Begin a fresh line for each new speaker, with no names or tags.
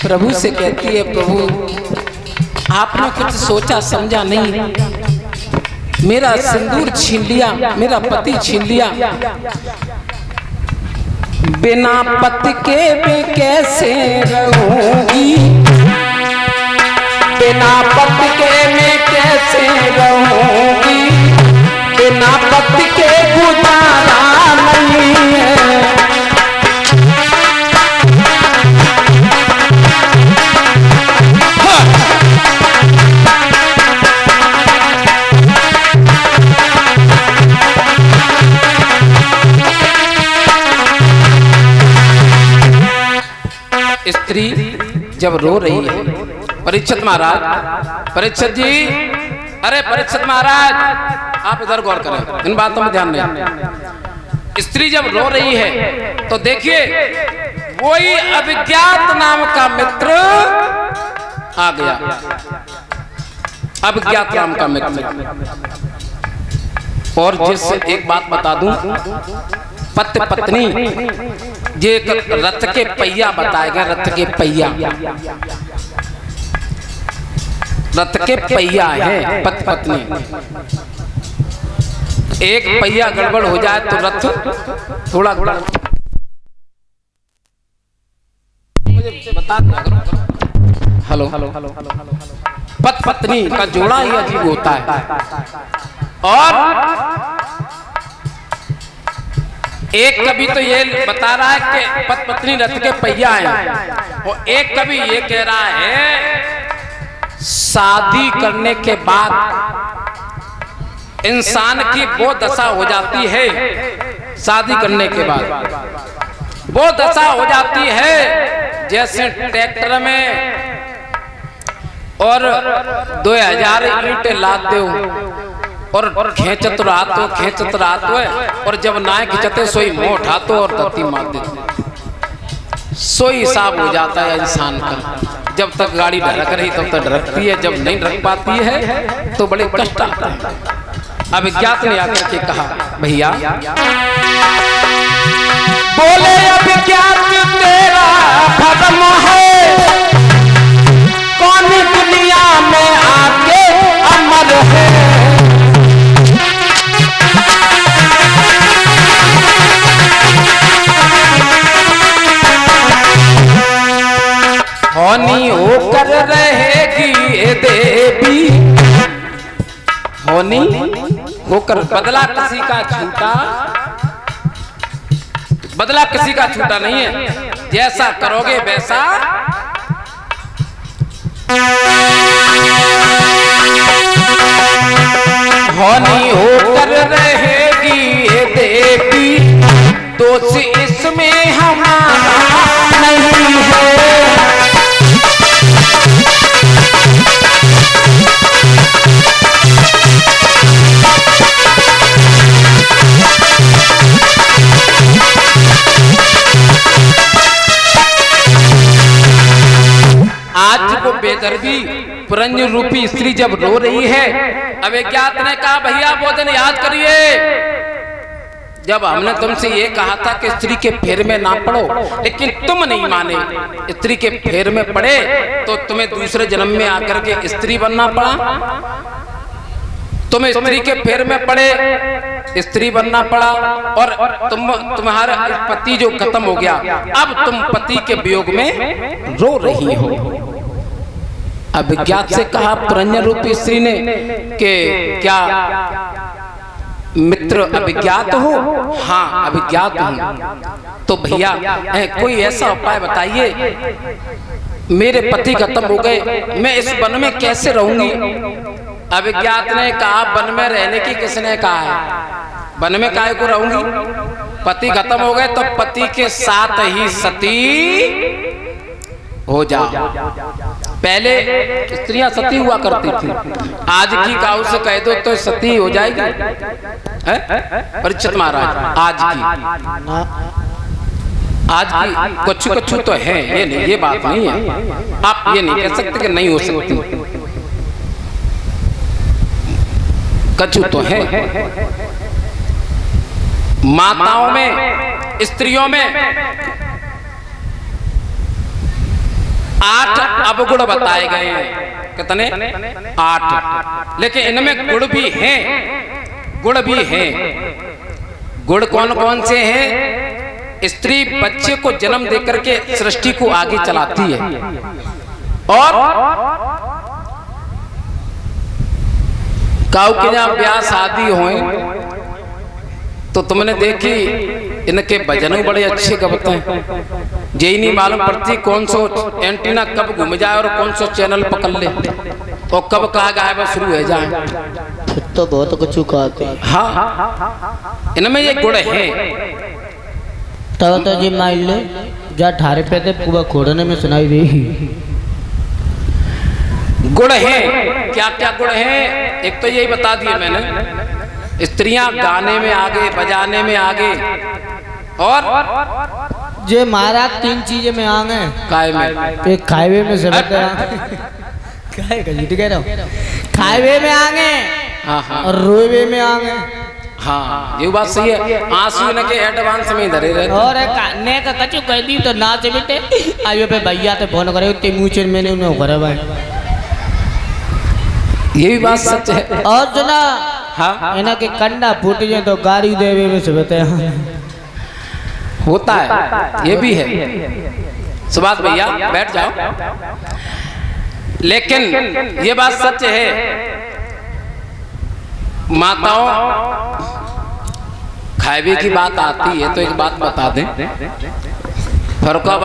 प्रभु से कहती है, प्रभु आपने कुछ सोचा समझा नहीं, मेरा सिंदूर छीन लिया, मेरा पति छीन लिया, बिना पति के मैं कैसे रहूंगी, बिना पति के मैं कैसे रहूंगी, बिना पति के गुजारा नहीं है। स्त्री जब रो रही है, परीक्षित महाराज, परीक्षित जी, अरे परीक्षित महाराज आप इधर गौर करें, इन बातों में ध्यान दें। स्त्री जब रो रही है तो देखिए वही अभिज्ञात नाम का मित्र आ गया, अभिज्ञात नाम का मित्र। और जिससे एक बात बता दूं, पति पत्नी ये रथ के पहिया बताए गए, रथ के पहिया, रथ के पहिया है पति पत्नी। एक पहिया गड़बड़ हो जाए तो रथ थोड़ा मुझे बता। हेलो, पति पत्नी का जोड़ा ही अजीब होता है। और एक कवि तो ये बता रहा है कि पति पत्नी रथ के पहिया हैं, और एक कवि ये कह रहा है शादी करने के बाद इंसान की वो दशा हो जाती है, शादी करने के बाद वो दशा हो जाती है जैसे ट्रैक्टर में और 2000 ईंटें लाद दो और खेचत रात हो, और जब नाय खिंचते सोई मुंह उठाते और दत्ती मार देते, सोई हिसाब हो जाता है इंसान का। जब तक गाड़ी ढरक रही तब तक ढरकती है, जब नहीं ढरक पाती है तो बड़े कष्ट आता है। अभिज्ञात ने आकर के कहा, भैया बोले अभिज्ञात तेरा भरम है, कौन दुनिया में आके अमर है, होनी होकर रहेगी ये देवी, होनी होकर, बदला किसी का छूटा, बदला किसी का छूटा नहीं है, जैसा करोगे वैसा। होनी होकर रहेगी ये देवी, दोष इसमें हमारा नहीं है। आज वो बेदर्दी पुरंज रूपी स्त्री जब रो रही है, अभिज्ञात ने कहा, भैया वो दिन याद करिए जब हमने तुमसे ये कहा था कि स्त्री के फेर में ना पड़ो, लेकिन तुम नहीं माने, स्त्री के फेर में पड़े तो तुम्हें दूसरे जन्म में आकर के स्त्री बनना पड़ा, तुम्हें स्त्री के फेर में पड़े स्त्री बनना पड़ा, और तुम्हारा पति जो खत्म हो गया, अब तुम पति के वियोग में रो रही हो। अभिज्ञात से कहा पुरंजन रूपी स्त्री ने कि क्या मित्र अभिज्ञात हो? हाँ अभिज्ञात हूं। तो भैया कोई ऐसा उपाय बताइए, मेरे पति खत्म हो गए, मैं इस वन में कैसे रहूंगी? अभिज्ञात ने कहा, वन में रहने की किसने कहा है, वन में काहे को रहूंगी, पति खत्म हो गए तो पति के साथ ही सती हो जाओ। पहले स्त्रियां सती हुआ करती थी, आज की काऊ से कह दो तो सती हो जाएगी, परीक्षित महाराज? आज की कुछ तो है, ये नहीं, ये बात नहीं है, आप ये नहीं कह सकते कि नहीं हो सकती, कछु तो है। माताओं में, स्त्रियों में 8 अवगुण बताए गए हैं। कितने? 8। लेकिन इनमें गुण भी हैं, गुण भी हैं। गुण कौन कौन से हैं? स्त्री बच्चे को जन्म देकर के सृष्टि को आगे चलाती है, और काऊ के जहाँ ब्याह शादी होए तो तुमने देखी इनके भजन बड़े अच्छे गबते हैं। यही नहीं मालूम पड़ती कौन सो एंटीना कब घूम जाए और कौन सो चैनल पकड़ ले और कब कहा गायब शुरू हो जाए।
तो बहुत कुछ कहते हैं।
हाँ, इनमें ये गुण है।
तब तो जी मान ले जा ठारे पे थे पूरा खोड़ने में सुनाई दी।
गुण है, क्या क्या गुण है? एक तो यही बता दिए मैंने, स्त्रियां गाने में आगे, बजाने में आगे, और
जे महाराज 3 चीजें में आगे।
काय में?
एक खाएवे में से खाएवे में आगे,
हाँ हाँ,
और रोएवे में आगे।
हाँ ये बात सही है। आंसू इनके एडवांस में धरे रहे।
और ने का कछु कह दी तो नाच बेटे आयो पे भैया ते फोन करे ते मुंह मैंने उन्हें करे भाई।
ये भी बात सच है।
और जना
हाँ,
इना के कंडा फूट जाए तो गाड़ी देवे में से बते
होता है, ये भी है। सुभाष भैया बैठ जाओ। लेकिन ये बात सच है, माताओं खाएबे की बात आती है तो एक बात बता दें, फरुखाबाद